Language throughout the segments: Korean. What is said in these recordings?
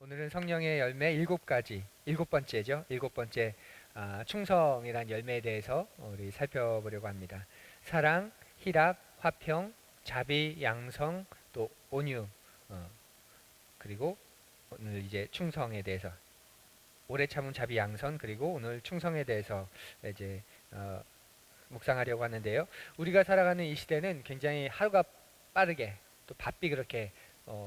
오늘은 성령의 열매 일곱 가지, 일곱 번째죠. 일곱 번째 충성이란 열매에 대해서 우리 살펴보려고 합니다. 사랑, 희락, 화평, 자비, 양성, 또 온유, 그리고 오늘 이제 충성에 대해서 오래 참은 자비, 양선, 그리고 오늘 충성에 대해서 이제 묵상하려고 하는데요. 우리가 살아가는 이 시대는 굉장히 하루가 빠르게 또 바삐 그렇게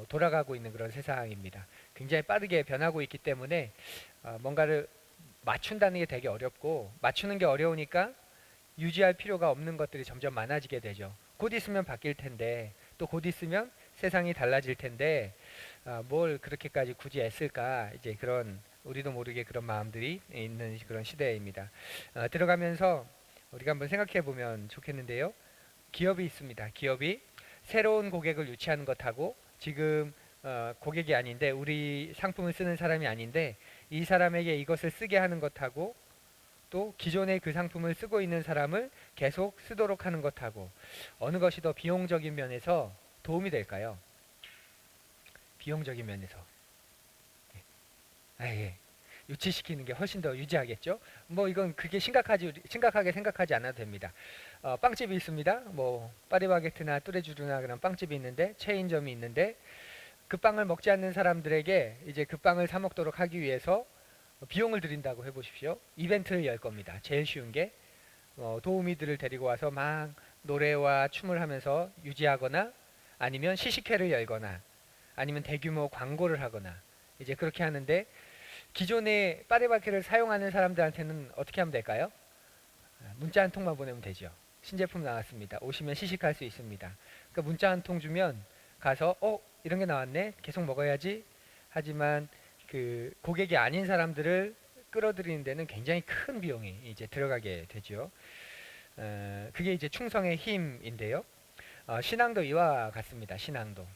돌아가고 있는 그런 세상입니다. 굉장히 빠르게 변하고 있기 때문에 뭔가를 맞춘다는 게 되게 어렵고, 맞추는 게 어려우니까 유지할 필요가 없는 것들이 점점 많아지게 되죠. 곧 있으면 바뀔 텐데, 또 곧 있으면 세상이 달라질 텐데 뭘 그렇게까지 굳이 애쓸까, 이제 그런 우리도 모르게 그런 마음들이 있는 그런 시대입니다. 들어가면서 우리가 한번 생각해 보면 좋겠는데요. 기업이 있습니다. 기업이 새로운 고객을 유치하는 것하고, 지금 고객이 아닌데 우리 상품을 쓰는 사람이 아닌데 이 사람에게 이것을 쓰게 하는 것하고, 또 기존의 그 상품을 쓰고 있는 사람을 계속 쓰도록 하는 것하고, 어느 것이 더 비용적인 면에서 도움이 될까요? 비용적인 면에서. 예. 유치시키는 게 훨씬 더 유지하겠죠. 뭐 이건 그게 심각하게 생각하지 않아도 됩니다. 빵집이 있습니다. 뭐 파리바게트나 뚜레쥬르나 그런 빵집이 있는데, 체인점이 있는데, 그 빵을 먹지 않는 사람들에게 이제 그 빵을 사 먹도록 하기 위해서 비용을 들인다고 해보십시오. 이벤트를 열 겁니다. 제일 쉬운 게 도우미들을 데리고 와서 막 노래와 춤을 하면서 유지하거나, 아니면 시식회를 열거나, 아니면 대규모 광고를 하거나, 이제 그렇게 하는데, 기존의 파리바게를 사용하는 사람들한테는 어떻게 하면 될까요? 문자 한 통만 보내면 되죠. 신제품 나왔습니다. 오시면 시식할 수 있습니다. 그러니까 문자 한 통 주면 가서 이런 게 나왔네, 계속 먹어야지. 하지만 그 고객이 아닌 사람들을 끌어들이는 데는 굉장히 큰 비용이 이제 들어가게 되죠. 그게 이제 충성의 힘인데요. 신앙도 이와 같습니다. 신앙도.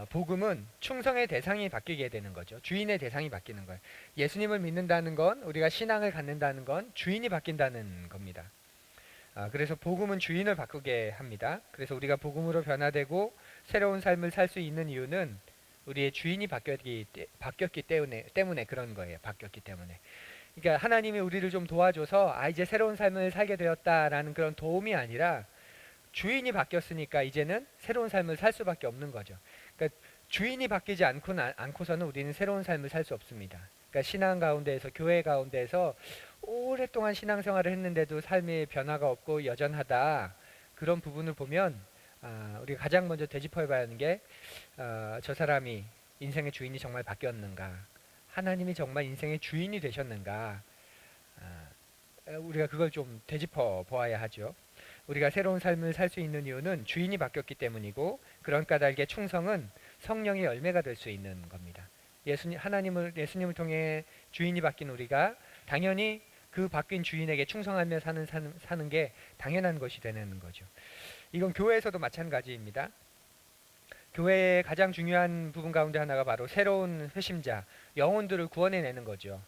복음은 충성의 대상이 바뀌게 되는 거죠. 주인의 대상이 바뀌는 거예요. 예수님을 믿는다는 건, 우리가 신앙을 갖는다는 건 주인이 바뀐다는 겁니다. 그래서 복음은 주인을 바꾸게 합니다. 그래서 우리가 복음으로 변화되고 새로운 삶을 살 수 있는 이유는 우리의 주인이 바뀌었기 때문에 그런 거예요. 바뀌었기 때문에. 그러니까 하나님이 우리를 좀 도와줘서 이제 새로운 삶을 살게 되었다라는 그런 도움이 아니라, 주인이 바뀌었으니까 이제는 새로운 삶을 살 수밖에 없는 거죠. 그러니까 주인이 바뀌지 않고서는 우리는 새로운 삶을 살 수 없습니다. 그러니까 신앙 가운데에서, 교회 가운데에서 오랫동안 신앙생활을 했는데도 삶의 변화가 없고 여전하다, 그런 부분을 보면 우리가 가장 먼저 되짚어봐야 하는 게, 저 사람이 인생의 주인이 정말 바뀌었는가, 하나님이 정말 인생의 주인이 되셨는가, 우리가 그걸 좀 되짚어 보아야 하죠. 우리가 새로운 삶을 살 수 있는 이유는 주인이 바뀌었기 때문이고, 그런 까닭에 충성은 성령의 열매가 될 수 있는 겁니다. 예수님을 통해 주인이 바뀐 우리가 당연히 그 바뀐 주인에게 충성하며 사는 게 당연한 것이 되는 거죠. 이건 교회에서도 마찬가지입니다. 교회의 가장 중요한 부분 가운데 하나가 바로 새로운 회심자, 영혼들을 구원해내는 거죠.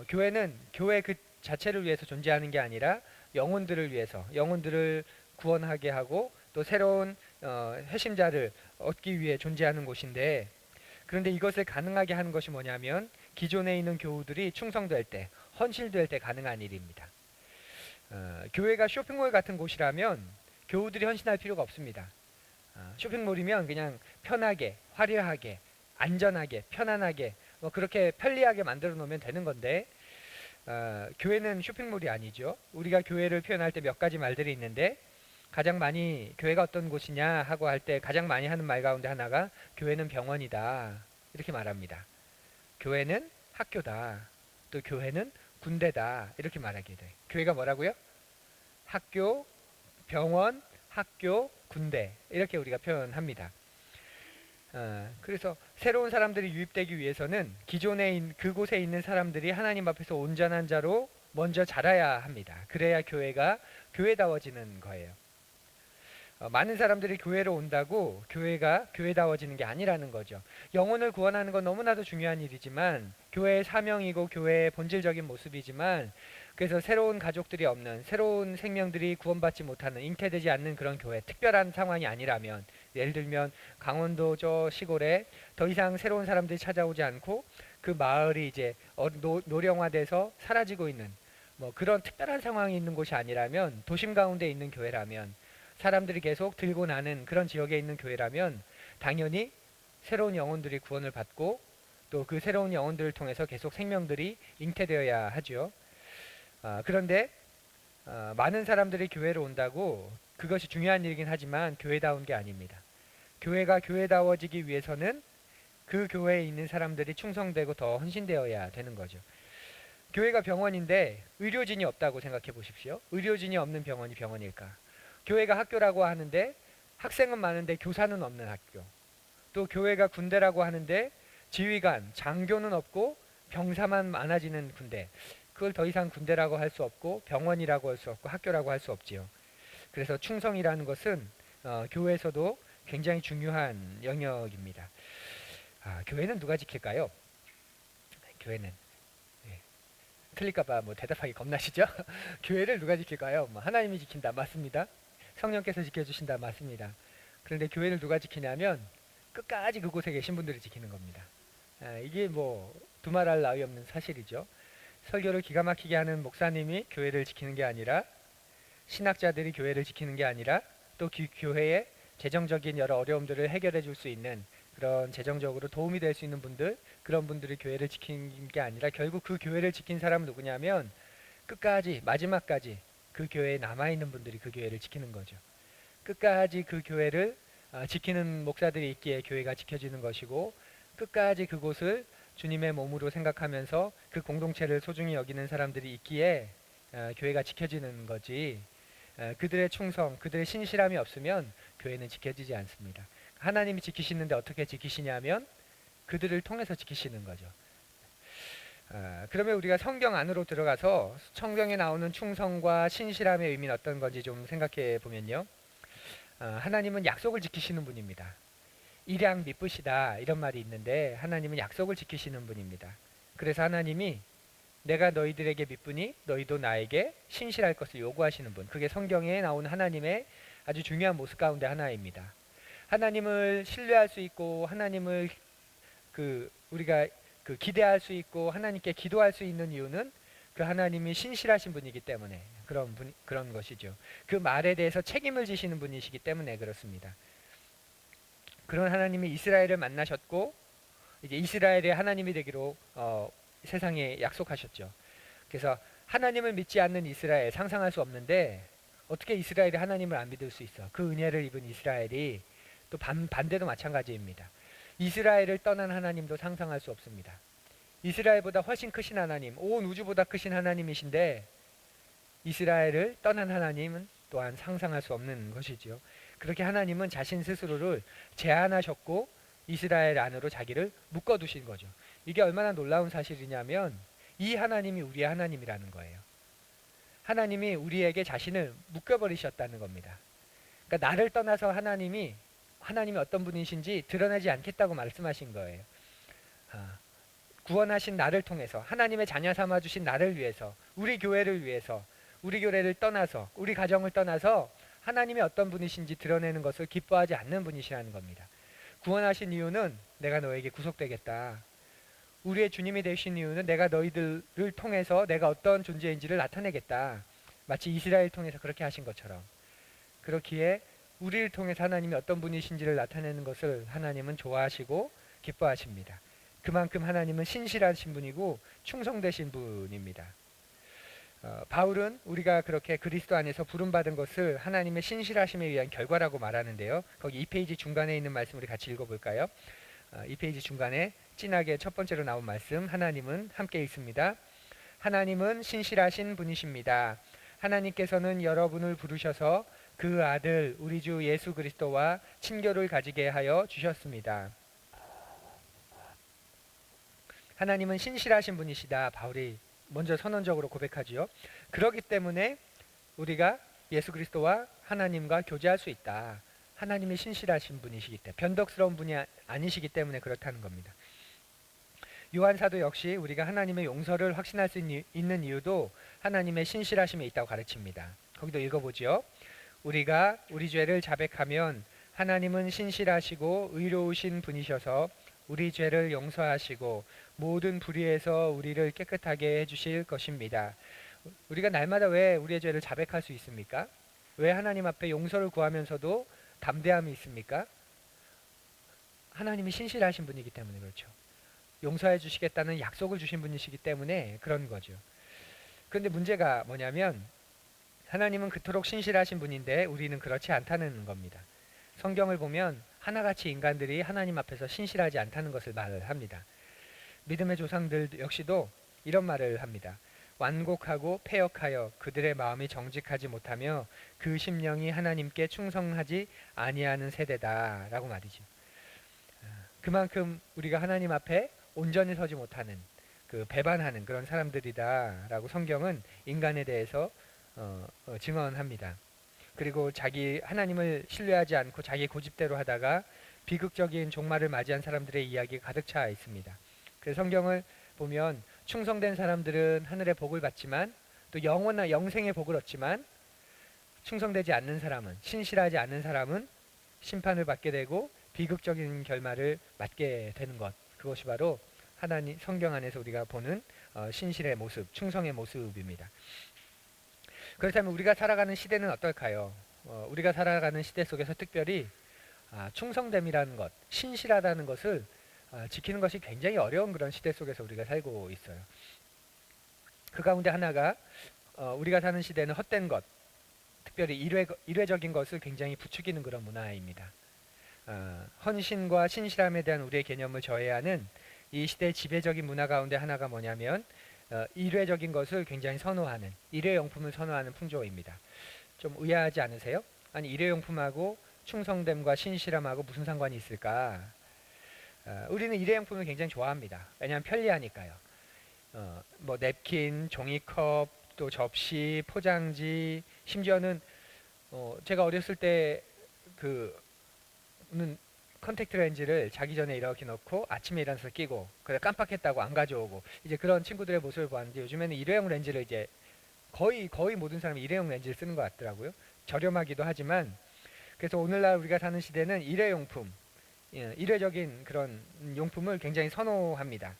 교회는 교회 그 자체를 위해서 존재하는 게 아니라 영혼들을 위해서, 영혼들을 구원하게 하고 또 새로운 회심자를 얻기 위해 존재하는 곳인데, 그런데 이것을 가능하게 하는 것이 뭐냐면, 기존에 있는 교우들이 충성될 때, 헌신될 때 가능한 일입니다. 교회가 쇼핑몰 같은 곳이라면 교우들이 헌신할 필요가 없습니다. 쇼핑몰이면 그냥 편하게, 화려하게, 안전하게, 편안하게, 뭐 그렇게 편리하게 만들어 놓으면 되는 건데, 교회는 쇼핑몰이 아니죠. 우리가 교회를 표현할 때 몇 가지 말들이 있는데, 가장 많이 교회가 어떤 곳이냐 하고 할 때 가장 많이 하는 말 가운데 하나가 교회는 병원이다, 이렇게 말합니다. 교회는 학교다, 또 교회는 군대다, 이렇게 말하게 돼. 교회가 뭐라고요? 학교, 병원, 학교, 군대, 이렇게 우리가 표현합니다. 그래서 새로운 사람들이 유입되기 위해서는 기존에 그곳에 있는 사람들이 하나님 앞에서 온전한 자로 먼저 자라야 합니다. 그래야 교회가 교회다워지는 거예요. 많은 사람들이 교회로 온다고 교회가 교회다워지는 게 아니라는 거죠. 영혼을 구원하는 건 너무나도 중요한 일이지만, 교회의 사명이고 교회의 본질적인 모습이지만, 그래서 새로운 가족들이 없는, 새로운 생명들이 구원받지 못하는, 잉태되지 않는 그런 교회, 특별한 상황이 아니라면, 예를 들면 강원도 저 시골에 더 이상 새로운 사람들이 찾아오지 않고 그 마을이 이제 노령화돼서 사라지고 있는 뭐 그런 특별한 상황이 있는 곳이 아니라면, 도심 가운데 있는 교회라면, 사람들이 계속 들고 나는 그런 지역에 있는 교회라면 당연히 새로운 영혼들이 구원을 받고 또 그 새로운 영혼들을 통해서 계속 생명들이 잉태되어야 하죠. 그런데 많은 사람들이 교회로 온다고 그것이 중요한 일이긴 하지만 교회다운 게 아닙니다. 교회가 교회다워지기 위해서는 그 교회에 있는 사람들이 충성되고 더 헌신되어야 되는 거죠. 교회가 병원인데 의료진이 없다고 생각해 보십시오. 의료진이 없는 병원이 병원일까? 교회가 학교라고 하는데 학생은 많은데 교사는 없는 학교. 또 교회가 군대라고 하는데 지휘관, 장교는 없고 병사만 많아지는 군대. 그걸 더 이상 군대라고 할 수 없고 병원이라고 할 수 없고 학교라고 할 수 없지요. 그래서 충성이라는 것은 교회에서도 굉장히 중요한 영역입니다. 교회는 누가 지킬까요? 교회는 틀릴까봐 뭐 대답하기 겁나시죠? 교회를 누가 지킬까요? 뭐 하나님이 지킨다, 맞습니다. 성령께서 지켜주신다, 맞습니다. 그런데 교회를 누가 지키냐면 끝까지 그곳에 계신 분들이 지키는 겁니다. 이게 뭐 두말할 나위 없는 사실이죠. 설교를 기가 막히게 하는 목사님이 교회를 지키는 게 아니라, 신학자들이 교회를 지키는 게 아니라, 또 교회의 재정적인 여러 어려움들을 해결해 줄 수 있는 그런 재정적으로 도움이 될 수 있는 분들, 그런 분들이 교회를 지키는 게 아니라 결국 그 교회를 지킨 사람은 누구냐면 끝까지 마지막까지 그 교회에 남아있는 분들이 그 교회를 지키는 거죠. 끝까지 그 교회를 지키는 목사들이 있기에 교회가 지켜지는 것이고, 끝까지 그곳을 주님의 몸으로 생각하면서 그 공동체를 소중히 여기는 사람들이 있기에 교회가 지켜지는 거지, 그들의 충성, 그들의 신실함이 없으면 교회는 지켜지지 않습니다. 하나님이 지키시는데 어떻게 지키시냐면 그들을 통해서 지키시는 거죠. 그러면 우리가 성경 안으로 들어가서 성경에 나오는 충성과 신실함의 의미는 어떤 건지 좀 생각해 보면요. 하나님은 약속을 지키시는 분입니다. 일양 미쁘시다 이런 말이 있는데 하나님은 약속을 지키시는 분입니다. 그래서 하나님이 내가 너희들에게 미쁘니 너희도 나에게 신실할 것을 요구하시는 분, 그게 성경에 나온 하나님의 아주 중요한 모습 가운데 하나입니다. 하나님을 신뢰할 수 있고 하나님을 우리가 기대할 수 있고 하나님께 기도할 수 있는 이유는 그 하나님이 신실하신 분이기 때문에 그런 것이죠. 그 말에 대해서 책임을 지시는 분이시기 때문에 그렇습니다. 그런 하나님이 이스라엘을 만나셨고 이제 이스라엘의 하나님이 되기로 세상에 약속하셨죠. 그래서 하나님을 믿지 않는 이스라엘, 상상할 수 없는데 어떻게 이스라엘이 하나님을 안 믿을 수 있어? 그 은혜를 입은 이스라엘이 또 반대도 마찬가지입니다. 이스라엘을 떠난 하나님도 상상할 수 없습니다. 이스라엘보다 훨씬 크신 하나님, 온 우주보다 크신 하나님이신데 이스라엘을 떠난 하나님은 또한 상상할 수 없는 것이지요. 그렇게 하나님은 자신 스스로를 제한하셨고 이스라엘 안으로 자기를 묶어두신 거죠. 이게 얼마나 놀라운 사실이냐면 이 하나님이 우리의 하나님이라는 거예요. 하나님이 우리에게 자신을 묶어버리셨다는 겁니다. 그러니까 나를 떠나서 하나님이 어떤 분이신지 드러내지 않겠다고 말씀하신 거예요. 구원하신 나를 통해서, 하나님의 자녀 삼아주신 나를 위해서, 우리 교회를 위해서, 우리 교회를 떠나서, 우리 가정을 떠나서 하나님이 어떤 분이신지 드러내는 것을 기뻐하지 않는 분이시라는 겁니다. 구원하신 이유는 내가 너에게 구속되겠다. 우리의 주님이 되신 이유는 내가 너희들을 통해서 내가 어떤 존재인지를 나타내겠다. 마치 이스라엘 통해서 그렇게 하신 것처럼. 그렇기에 우리를 통해서 하나님이 어떤 분이신지를 나타내는 것을 하나님은 좋아하시고 기뻐하십니다. 그만큼 하나님은 신실하신 분이고 충성되신 분입니다. 바울은 우리가 그렇게 그리스도 안에서 부름받은 것을 하나님의 신실하심에 의한 결과라고 말하는데요. 거기 2페이지 중간에 있는 말씀 우리 같이 읽어볼까요? 2페이지 중간에 진하게 첫 번째로 나온 말씀, 하나님은 함께 있습니다. 하나님은 신실하신 분이십니다. 하나님께서는 여러분을 부르셔서 그 아들 우리 주 예수 그리스도와 친교를 가지게 하여 주셨습니다. 하나님은 신실하신 분이시다. 바울이 먼저 선언적으로 고백하지요. 그렇기 때문에 우리가 예수 그리스도와 하나님과 교제할 수 있다. 하나님이 신실하신 분이시기 때문에, 변덕스러운 분이 아니시기 때문에 그렇다는 겁니다. 요한 사도 역시 우리가 하나님의 용서를 확신할 수 있는 이유도 하나님의 신실하심에 있다고 가르칩니다. 거기도 읽어보죠. 우리가 우리 죄를 자백하면 하나님은 신실하시고 의로우신 분이셔서 우리 죄를 용서하시고 모든 불의에서 우리를 깨끗하게 해주실 것입니다. 우리가 날마다 왜 우리의 죄를 자백할 수 있습니까? 왜 하나님 앞에 용서를 구하면서도 담대함이 있습니까? 하나님이 신실하신 분이기 때문에 그렇죠. 용서해 주시겠다는 약속을 주신 분이시기 때문에 그런 거죠. 그런데 문제가 뭐냐면 하나님은 그토록 신실하신 분인데 우리는 그렇지 않다는 겁니다. 성경을 보면 하나같이 인간들이 하나님 앞에서 신실하지 않다는 것을 말을 합니다. 믿음의 조상들 역시도 이런 말을 합니다. 완곡하고 패역하여 그들의 마음이 정직하지 못하며 그 심령이 하나님께 충성하지 아니하는 세대다라고 말이죠. 그만큼 우리가 하나님 앞에 온전히 서지 못하는 그 배반하는 그런 사람들이다라고 성경은 인간에 대해서 증언합니다. 그리고 자기 하나님을 신뢰하지 않고 자기 고집대로 하다가 비극적인 종말을 맞이한 사람들의 이야기가 가득 차 있습니다. 그래서 성경을 보면 충성된 사람들은 하늘의 복을 받지만 또 영원한 영생의 복을 얻지만 충성되지 않는 사람은 신실하지 않는 사람은 심판을 받게 되고 비극적인 결말을 맞게 되는 것, 그것이 바로 하나님 성경 안에서 우리가 보는 신실의 모습, 충성의 모습입니다. 그렇다면 우리가 살아가는 시대는 어떨까요? 우리가 살아가는 시대 속에서 특별히 충성됨이라는 것, 신실하다는 것을 지키는 것이 굉장히 어려운 그런 시대 속에서 우리가 살고 있어요. 그 가운데 하나가 우리가 사는 시대는 헛된 것, 특별히 일회적인 것을 굉장히 부추기는 그런 문화입니다. 헌신과 신실함에 대한 우리의 개념을 저해하는 이 시대의 지배적인 문화 가운데 하나가 뭐냐면 일회적인 것을 굉장히 선호하는, 일회용품을 선호하는 풍조입니다. 좀 의아하지 않으세요? 아니, 일회용품하고 충성됨과 신실함하고 무슨 상관이 있을까? 우리는 일회용품을 굉장히 좋아합니다. 왜냐하면 편리하니까요. 뭐 냅킨, 종이컵, 또 접시, 포장지, 심지어는 제가 어렸을 때 는 컨택트 렌즈를 자기 전에 이렇게 넣고 아침에 일어나서 끼고 그래 깜빡했다고 안 가져오고 이제 그런 친구들의 모습을 보았는데 요즘에는 일회용 렌즈를 이제 거의 모든 사람이 일회용 렌즈를 쓰는 것 같더라고요. 저렴하기도 하지만 그래서 오늘날 우리가 사는 시대는 일회용품, 일회적인 그런 용품을 굉장히 선호합니다.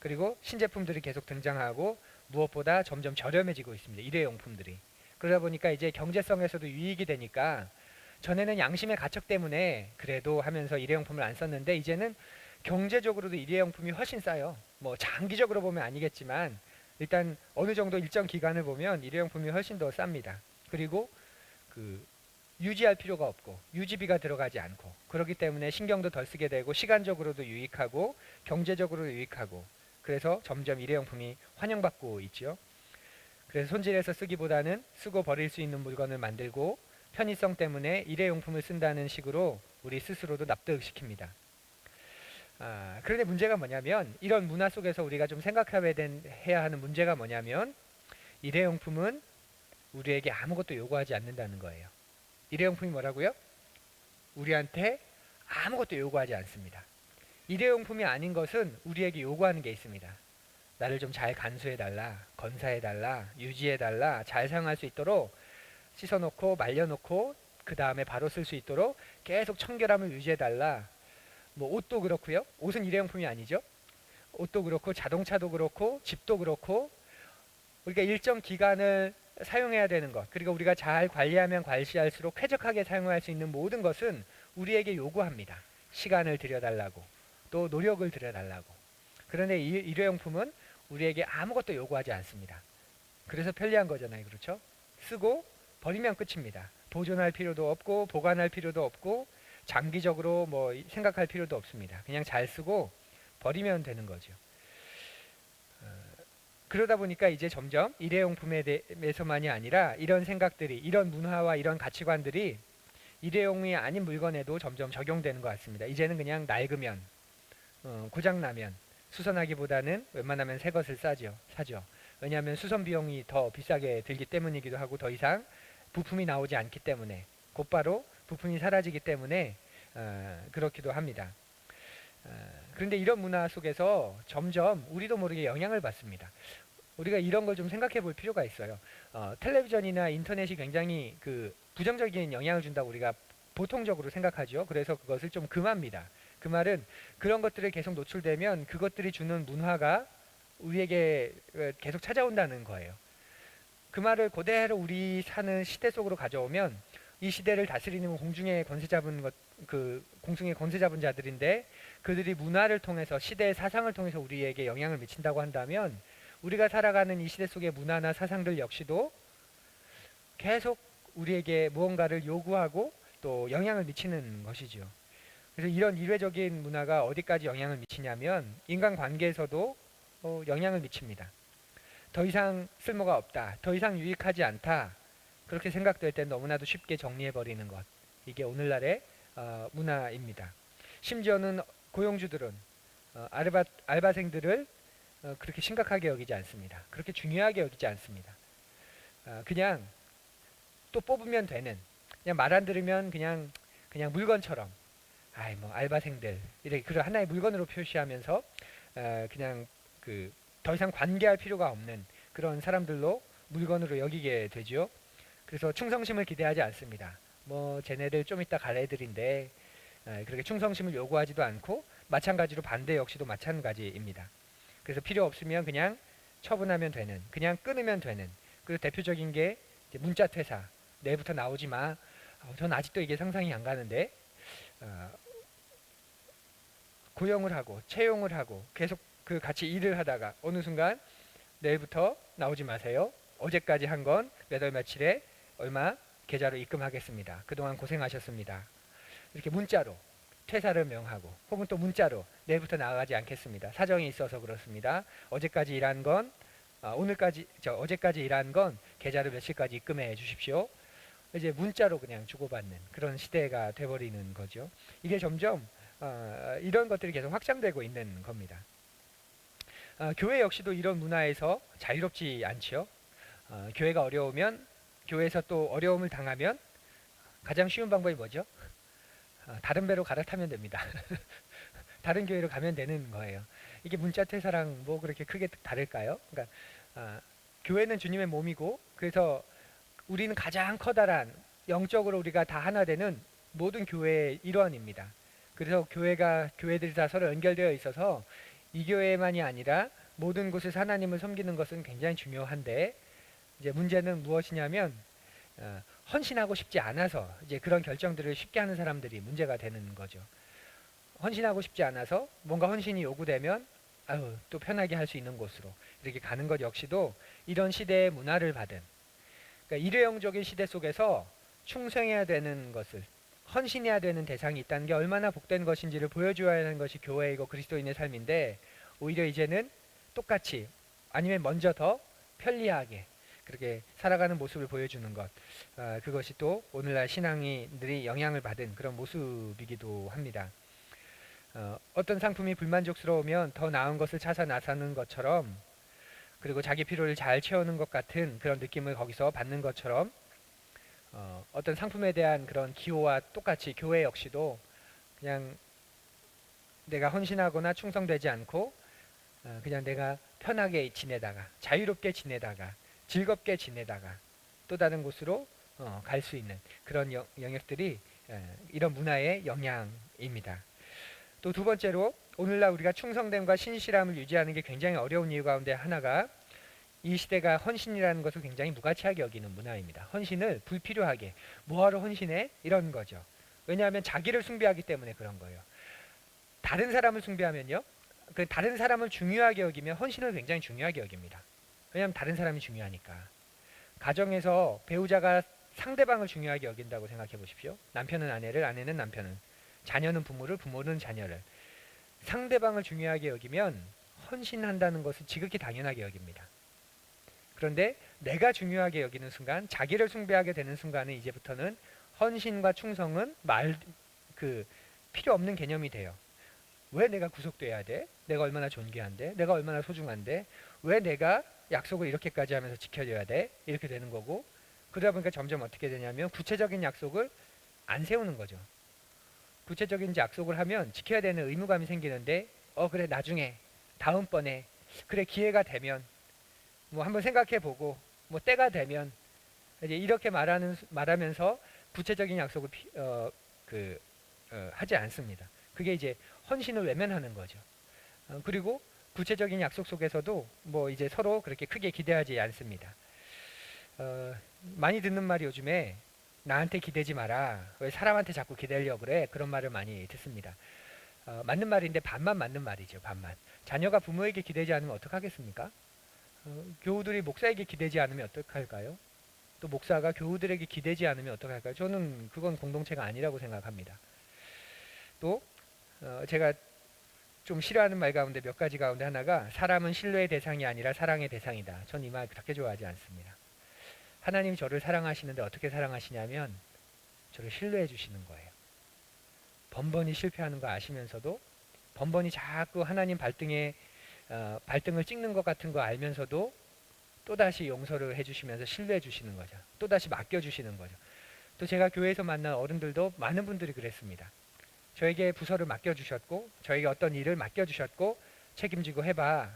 그리고 신제품들이 계속 등장하고 무엇보다 점점 저렴해지고 있습니다. 일회용품들이. 그러다 보니까 이제 경제성에서도 유익이 되니까 전에는 양심의 가책 때문에 그래도 하면서 일회용품을 안 썼는데 이제는 경제적으로도 일회용품이 훨씬 싸요. 뭐 장기적으로 보면 아니겠지만 일단 어느 정도 일정 기간을 보면 일회용품이 훨씬 더 쌉니다. 그리고 유지할 필요가 없고 유지비가 들어가지 않고 그렇기 때문에 신경도 덜 쓰게 되고 시간적으로도 유익하고 경제적으로도 유익하고 그래서 점점 일회용품이 환영받고 있죠. 그래서 손질해서 쓰기보다는 쓰고 버릴 수 있는 물건을 만들고 편의성 때문에 일회용품을 쓴다는 식으로 우리 스스로도 납득시킵니다. 그런데 문제가 뭐냐면 이런 문화 속에서 우리가 좀 생각해야 하는 문제가 뭐냐면 일회용품은 우리에게 아무것도 요구하지 않는다는 거예요. 일회용품이 뭐라고요? 우리한테 아무것도 요구하지 않습니다. 일회용품이 아닌 것은 우리에게 요구하는 게 있습니다. 나를 좀 잘 간수해달라, 건사해달라, 유지해달라, 잘 사용할 수 있도록 씻어놓고 말려놓고 그 다음에 바로 쓸 수 있도록 계속 청결함을 유지해달라. 뭐 옷도 그렇고요. 옷은 일회용품이 아니죠. 옷도 그렇고 자동차도 그렇고 집도 그렇고 우리가 일정 기간을 사용해야 되는 것 그리고 우리가 잘 관리하면 관리할수록 쾌적하게 사용할 수 있는 모든 것은 우리에게 요구합니다. 시간을 들여달라고 또 노력을 들여달라고. 그런데 이 일회용품은 우리에게 아무것도 요구하지 않습니다. 그래서 편리한 거잖아요. 그렇죠? 쓰고 버리면 끝입니다. 보존할 필요도 없고 보관할 필요도 없고 장기적으로 뭐 생각할 필요도 없습니다. 그냥 잘 쓰고 버리면 되는 거죠. 그러다 보니까 이제 점점 일회용품에 대해서만이 아니라 이런 생각들이 이런 문화와 이런 가치관들이 일회용이 아닌 물건에도 점점 적용되는 것 같습니다. 이제는 그냥 낡으면 고장나면 수선하기보다는 웬만하면 새 것을 사죠. 왜냐하면 수선 비용이 더 비싸게 들기 때문이기도 하고 더 이상 부품이 나오지 않기 때문에 곧바로 부품이 사라지기 때문에 그렇기도 합니다. 그런데 이런 문화 속에서 점점 우리도 모르게 영향을 받습니다. 우리가 이런 걸 좀 생각해 볼 필요가 있어요. 텔레비전이나 인터넷이 굉장히 부정적인 영향을 준다고 우리가 보통적으로 생각하죠. 그래서 그것을 좀 금합니다. 그 말은 그런 것들에 계속 노출되면 그것들이 주는 문화가 우리에게 계속 찾아온다는 거예요. 그 말을 그대로 우리 사는 시대 속으로 가져오면 이 시대를 다스리는 공중의 권세 잡은 공중의 권세 잡은 자들인데 그들이 문화를 통해서 시대의 사상을 통해서 우리에게 영향을 미친다고 한다면 우리가 살아가는 이 시대 속의 문화나 사상들 역시도 계속 우리에게 무언가를 요구하고 또 영향을 미치는 것이죠. 그래서 이런 일회적인 문화가 어디까지 영향을 미치냐면 인간관계에서도 영향을 미칩니다. 더 이상 쓸모가 없다, 더 이상 유익하지 않다, 그렇게 생각될 때 너무나도 쉽게 정리해버리는 것, 이게 오늘날의 문화입니다. 심지어는 고용주들은 알바생들을 그렇게 심각하게 여기지 않습니다. 그렇게 중요하게 여기지 않습니다. 그냥 또 뽑으면 되는, 그냥 말 안 들으면 그냥 물건처럼, 아이 뭐 알바생들 이렇게 그런 하나의 물건으로 표시하면서 그냥 더 이상 관계할 필요가 없는 그런 사람들로 물건으로 여기게 되죠. 그래서 충성심을 기대하지 않습니다. 뭐 쟤네들 좀 이따 갈 애들인데 그렇게 충성심을 요구하지도 않고 마찬가지로 반대 역시도 마찬가지입니다. 그래서 필요 없으면 그냥 처분하면 되는, 그냥 끊으면 되는. 그리고 대표적인 게 이제 문자 퇴사, 내일부터 나오지 마. 전 아직도 이게 상상이 안 가는데 고용을 하고 채용을 하고 계속 같이 일을 하다가 어느 순간 내일부터 나오지 마세요. 어제까지 한 건 몇 월 며칠에 얼마 계좌로 입금하겠습니다. 그동안 고생하셨습니다. 이렇게 문자로 퇴사를 명하고 혹은 또 문자로 내일부터 나가지 않겠습니다. 사정이 있어서 그렇습니다. 어제까지 일한 건 어제까지 일한 건 계좌로 며칠까지 입금해 주십시오. 이제 문자로 그냥 주고받는 그런 시대가 돼버리는 거죠. 이게 점점 이런 것들이 계속 확장되고 있는 겁니다. 교회 역시도 이런 문화에서 자유롭지 않죠. 교회가 어려우면, 교회에서 또 어려움을 당하면 가장 쉬운 방법이 뭐죠? 다른 배로 갈아타면 됩니다. 다른 교회로 가면 되는 거예요. 이게 문자 퇴사랑 뭐 그렇게 크게 다를까요? 그러니까 교회는 주님의 몸이고, 그래서 우리는 가장 커다란 영적으로 우리가 다 하나 되는 모든 교회의 일원입니다. 그래서 교회들이 다 서로 연결되어 있어서 이 교회만이 아니라 모든 곳에서 하나님을 섬기는 것은 굉장히 중요한데, 이제 문제는 무엇이냐면 헌신하고 싶지 않아서 이제 그런 결정들을 쉽게 하는 사람들이 문제가 되는 거죠. 헌신하고 싶지 않아서 뭔가 헌신이 요구되면 또 편하게 할 수 있는 곳으로 이렇게 가는 것 역시도 이런 시대의 문화를 받은, 그러니까 일회용적인 시대 속에서 충성해야 되는 것을, 헌신해야 되는 대상이 있다는 게 얼마나 복된 것인지를 보여줘야 하는 것이 교회이고 그리스도인의 삶인데, 오히려 이제는 똑같이 아니면 먼저 더 편리하게 그렇게 살아가는 모습을 보여주는 것, 그것이 또 오늘날 신앙인들이 영향을 받은 그런 모습이기도 합니다. 어떤 상품이 불만족스러우면 더 나은 것을 찾아 나서는 것처럼, 그리고 자기 필요를 잘 채우는 것 같은 그런 느낌을 거기서 받는 것처럼, 어떤 상품에 대한 그런 기호와 똑같이 교회 역시도 그냥 내가 헌신하거나 충성되지 않고 그냥 내가 편하게 지내다가 자유롭게 지내다가 즐겁게 지내다가 또 다른 곳으로 갈 수 있는 그런 영역들이 이런 문화의 영향입니다. 또 두 번째로 오늘날 우리가 충성됨과 신실함을 유지하는 게 굉장히 어려운 이유 가운데 하나가 이 시대가 헌신이라는 것을 굉장히 무가치하게 여기는 문화입니다. 헌신을 불필요하게, 뭐하러 헌신해? 이런 거죠. 왜냐하면 자기를 숭배하기 때문에 그런 거예요. 다른 사람을 숭배하면요, 다른 사람을 중요하게 여기면 헌신을 굉장히 중요하게 여깁니다. 왜냐하면 다른 사람이 중요하니까. 가정에서 배우자가 상대방을 중요하게 여긴다고 생각해 보십시오. 남편은 아내를, 아내는 남편을, 자녀는 부모를, 부모는 자녀를. 상대방을 중요하게 여기면 헌신한다는 것을 지극히 당연하게 여깁니다. 그런데 내가 중요하게 여기는 순간, 자기를 숭배하게 되는 순간은 이제부터는 헌신과 충성은 필요 없는 개념이 돼요. 왜 내가 구속돼야 돼? 내가 얼마나 존귀한데? 내가 얼마나 소중한데? 왜 내가 약속을 이렇게까지 하면서 지켜줘야 돼? 이렇게 되는 거고, 그러다 보니까 점점 어떻게 되냐면 구체적인 약속을 안 세우는 거죠. 구체적인 약속을 하면 지켜야 되는 의무감이 생기는데, 그래 나중에, 다음번에, 그래 기회가 되면, 뭐 한번 생각해보고, 뭐 때가 되면, 이제 이렇게 말하면서 구체적인 약속을 하지 않습니다. 그게 이제 헌신을 외면하는 거죠. 그리고 구체적인 약속 속에서도 뭐 이제 서로 그렇게 크게 기대하지 않습니다. 많이 듣는 말이 요즘에 나한테 기대지 마라. 왜 사람한테 자꾸 기대려고 그래? 그런 말을 많이 듣습니다. 맞는 말인데 반만 맞는 말이죠. 반만. 자녀가 부모에게 기대지 않으면 어떡하겠습니까? 교우들이 목사에게 기대지 않으면 어떡할까요? 또 목사가 교우들에게 기대지 않으면 어떡할까요? 저는 그건 공동체가 아니라고 생각합니다. 또 제가 좀 싫어하는 말 가운데 몇 가지 가운데 하나가 사람은 신뢰의 대상이 아니라 사랑의 대상이다. 전 이 말 그렇게 좋아하지 않습니다. 하나님이 저를 사랑하시는데 어떻게 사랑하시냐면 저를 신뢰해 주시는 거예요. 번번이 실패하는 거 아시면서도 번번이 자꾸 하나님 발등을 찍는 것 같은 거 알면서도 또다시 용서를 해주시면서 신뢰해 주시는 거죠. 또다시 맡겨주시는 거죠. 또 제가 교회에서 만난 어른들도 많은 분들이 그랬습니다. 저에게 부서를 맡겨주셨고 저에게 어떤 일을 맡겨주셨고 책임지고 해봐.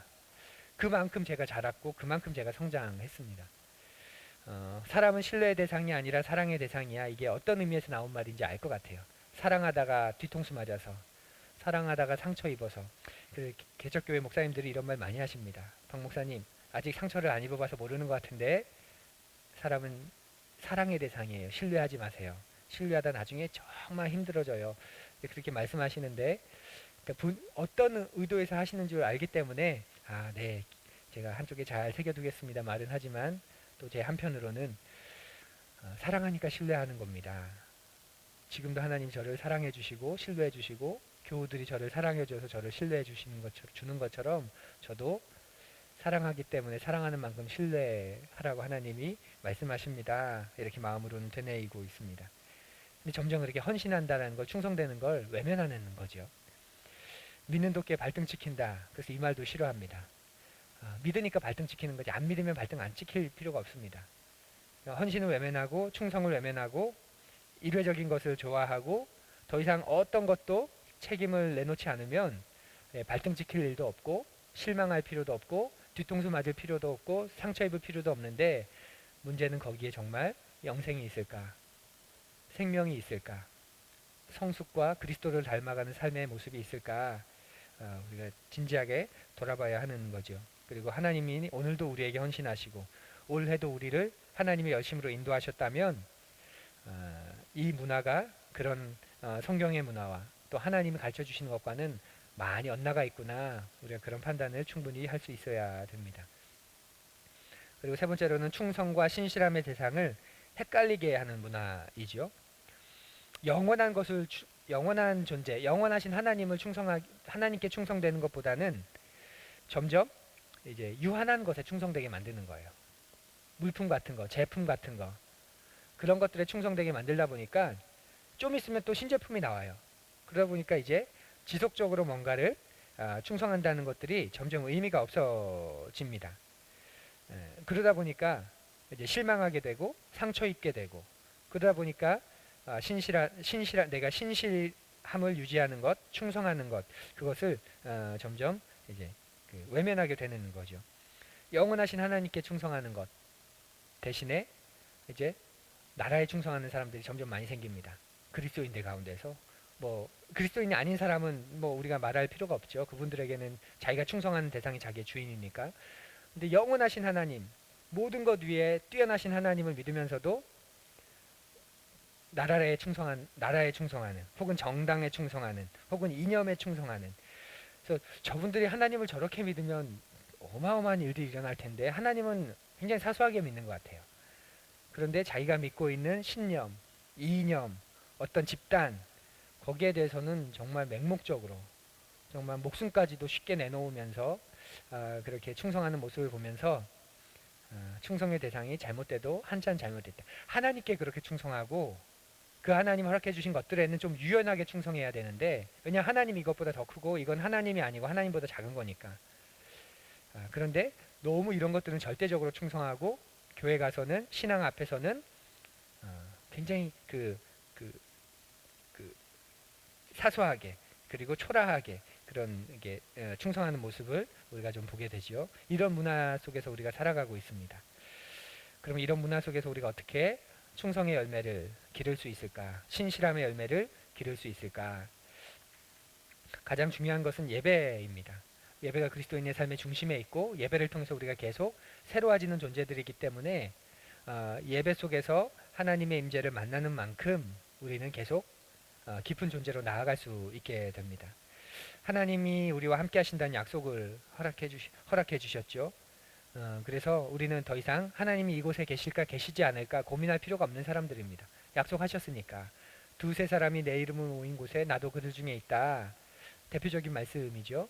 그만큼 제가 자랐고 그만큼 제가 성장했습니다. 사람은 신뢰의 대상이 아니라 사랑의 대상이야. 이게 어떤 의미에서 나온 말인지 알 것 같아요. 사랑하다가 뒤통수 맞아서, 사랑하다가 상처 입어서. 개척교회 목사님들이 이런 말 많이 하십니다. 박 목사님, 아직 상처를 안 입어봐서 모르는 것 같은데 사람은 사랑의 대상이에요. 신뢰하지 마세요. 신뢰하다 나중에 정말 힘들어져요. 그렇게 말씀하시는데 어떤 의도에서 하시는 줄 알기 때문에 네, 제가 한쪽에 잘 새겨두겠습니다 말은 하지만 또 제 한편으로는 사랑하니까 신뢰하는 겁니다. 지금도 하나님 저를 사랑해 주시고 신뢰해 주시고 교우들이 저를 사랑해 줘서 저를 신뢰해 주는 것처럼 저도 사랑하기 때문에 사랑하는 만큼 신뢰하라고 하나님이 말씀하십니다. 이렇게 마음으로는 되뇌이고 있습니다. 근데 점점 그렇게 헌신한다는 걸, 충성되는 걸 외면하는 거죠. 믿는 도끼에 발등 찍힌다. 그래서 이 말도 싫어합니다. 믿으니까 발등 찍히는 거지 안 믿으면 발등 안 찍힐 필요가 없습니다. 헌신을 외면하고 충성을 외면하고 일회적인 것을 좋아하고 더 이상 어떤 것도 책임을 내놓지 않으면 발등 찍힐 일도 없고 실망할 필요도 없고 뒤통수 맞을 필요도 없고 상처 입을 필요도 없는데 문제는 거기에 정말 영생이 있을까? 생명이 있을까? 성숙과 그리스도를 닮아가는 삶의 모습이 있을까? 우리가 진지하게 돌아봐야 하는 거죠. 그리고 하나님이 오늘도 우리에게 헌신하시고 올해도 우리를 하나님의 열심으로 인도하셨다면 이 문화가 그런 성경의 문화와 또 하나님이 가르쳐 주시는 것과는 많이 엇나가 있구나. 우리가 그런 판단을 충분히 할 수 있어야 됩니다. 그리고 세 번째로는 충성과 신실함의 대상을 헷갈리게 하는 문화이죠. 영원한 존재, 영원하신 하나님께 충성되는 것보다는 점점 이제 유한한 것에 충성되게 만드는 거예요. 물품 같은 거, 제품 같은 거, 그런 것들에 충성되게 만들다 보니까 좀 있으면 또 신제품이 나와요. 그러다 보니까 이제 지속적으로 뭔가를 충성한다는 것들이 점점 의미가 없어집니다. 그러다 보니까 이제 실망하게 되고 상처 입게 되고 그러다 보니까 내가 신실함을 유지하는 것, 충성하는 것 그것을 점점 이제 외면하게 되는 거죠. 영원하신 하나님께 충성하는 것 대신에 이제 나라에 충성하는 사람들이 점점 많이 생깁니다. 그리스도인들 가운데서 뭐 그리스도인이 아닌 사람은 뭐 우리가 말할 필요가 없죠. 그분들에게는 자기가 충성하는 대상이 자기의 주인이니까. 근데 영원하신 하나님, 모든 것 위에 뛰어나신 하나님을 믿으면서도 나라에 충성하는, 혹은 정당에 충성하는, 혹은 이념에 충성하는. 그래서 저분들이 하나님을 저렇게 믿으면 어마어마한 일들이 일어날 텐데 하나님은 굉장히 사소하게 믿는 것 같아요. 그런데 자기가 믿고 있는 신념, 이념, 어떤 집단 거기에 대해서는 정말 맹목적으로 정말 목숨까지도 쉽게 내놓으면서 그렇게 충성하는 모습을 보면서 충성의 대상이 잘못돼도 한참 잘못됐다. 하나님께 그렇게 충성하고 그 하나님 허락해 주신 것들에는 좀 유연하게 충성해야 되는데 왜냐 하나님이 이것보다 더 크고 이건 하나님이 아니고 하나님보다 작은 거니까. 그런데 너무 이런 것들은 절대적으로 충성하고 교회 가서는 신앙 앞에서는 굉장히 사소하게 그리고 초라하게 그런 게 충성하는 모습을 우리가 좀 보게 되죠. 이런 문화 속에서 우리가 살아가고 있습니다. 그럼 이런 문화 속에서 우리가 어떻게 충성의 열매를 기를 수 있을까? 신실함의 열매를 기를 수 있을까? 가장 중요한 것은 예배입니다. 예배가 그리스도인의 삶의 중심에 있고 예배를 통해서 우리가 계속 새로워지는 존재들이기 때문에 예배 속에서 하나님의 임재를 만나는 만큼 우리는 계속 깊은 존재로 나아갈 수 있게 됩니다. 하나님이 우리와 함께 하신다는 약속을 허락해 주셨죠. 그래서 우리는 더 이상 하나님이 이곳에 계실까 계시지 않을까 고민할 필요가 없는 사람들입니다. 약속하셨으니까. 두세 사람이 내 이름을 모인 곳에 나도 그들 중에 있다. 대표적인 말씀이죠.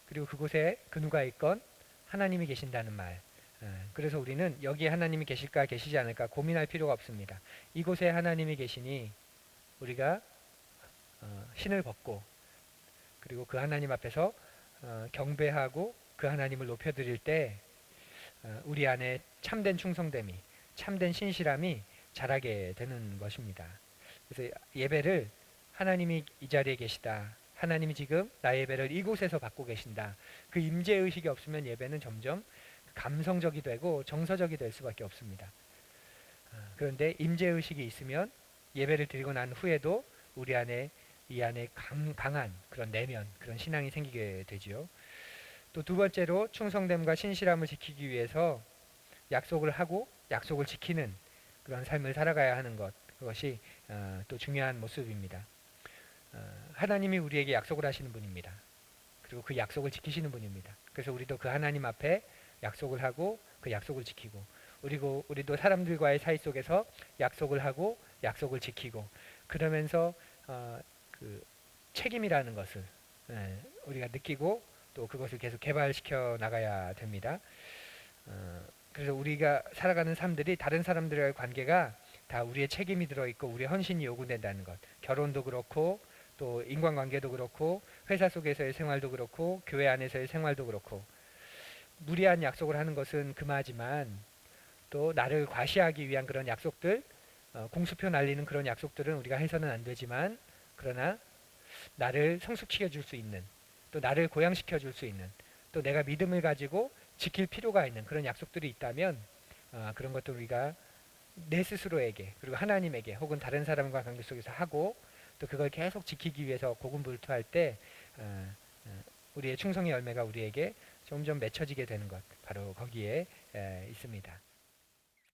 그리고 그곳에 그 누가 있건 하나님이 계신다는 말. 그래서 우리는 여기에 하나님이 계실까 계시지 않을까 고민할 필요가 없습니다. 이곳에 하나님이 계시니 우리가 신을 벗고 그리고 그 하나님 앞에서 경배하고 그 하나님을 높여드릴 때 우리 안에 참된 충성됨이 참된 신실함이 자라게 되는 것입니다. 그래서 예배를 하나님이 이 자리에 계시다. 하나님이 지금 나의 예배를 이곳에서 받고 계신다. 그 임재의식이 없으면 예배는 점점 감성적이 되고 정서적이 될 수밖에 없습니다. 그런데 임재의식이 있으면 예배를 드리고 난 후에도 우리 안에 이 안에 강한 그런 내면 그런 신앙이 생기게 되지요. 또 두 번째로 충성됨과 신실함을 지키기 위해서 약속을 하고 약속을 지키는 그런 삶을 살아가야 하는 것 그것이 또 중요한 모습입니다. 하나님이 우리에게 약속을 하시는 분입니다. 그리고 그 약속을 지키시는 분입니다. 그래서 우리도 그 하나님 앞에 약속을 하고 그 약속을 지키고 그리고 우리도 사람들과의 사이 속에서 약속을 하고 약속을 지키고 그러면서 그 책임이라는 것을 우리가 느끼고 또 그것을 계속 개발시켜 나가야 됩니다. 그래서 우리가 살아가는 삶들이 다른 사람들과의 관계가 다 우리의 책임이 들어있고 우리의 헌신이 요구된다는 것. 결혼도 그렇고 또 인간관계도 그렇고 회사 속에서의 생활도 그렇고 교회 안에서의 생활도 그렇고 무리한 약속을 하는 것은 금하지만 또 나를 과시하기 위한 그런 약속들 공수표 날리는 그런 약속들은 우리가 해서는 안 되지만 그러나 나를 성숙시켜 줄 수 있는 또 나를 고양시켜 줄 수 있는 또 내가 믿음을 가지고 지킬 필요가 있는 그런 약속들이 있다면 그런 것들 우리가 내 스스로에게 그리고 하나님에게 혹은 다른 사람과 관계 속에서 하고 또 그걸 계속 지키기 위해서 고군분투할 때 우리의 충성의 열매가 우리에게 점점 맺혀지게 되는 것 바로 거기에 있습니다.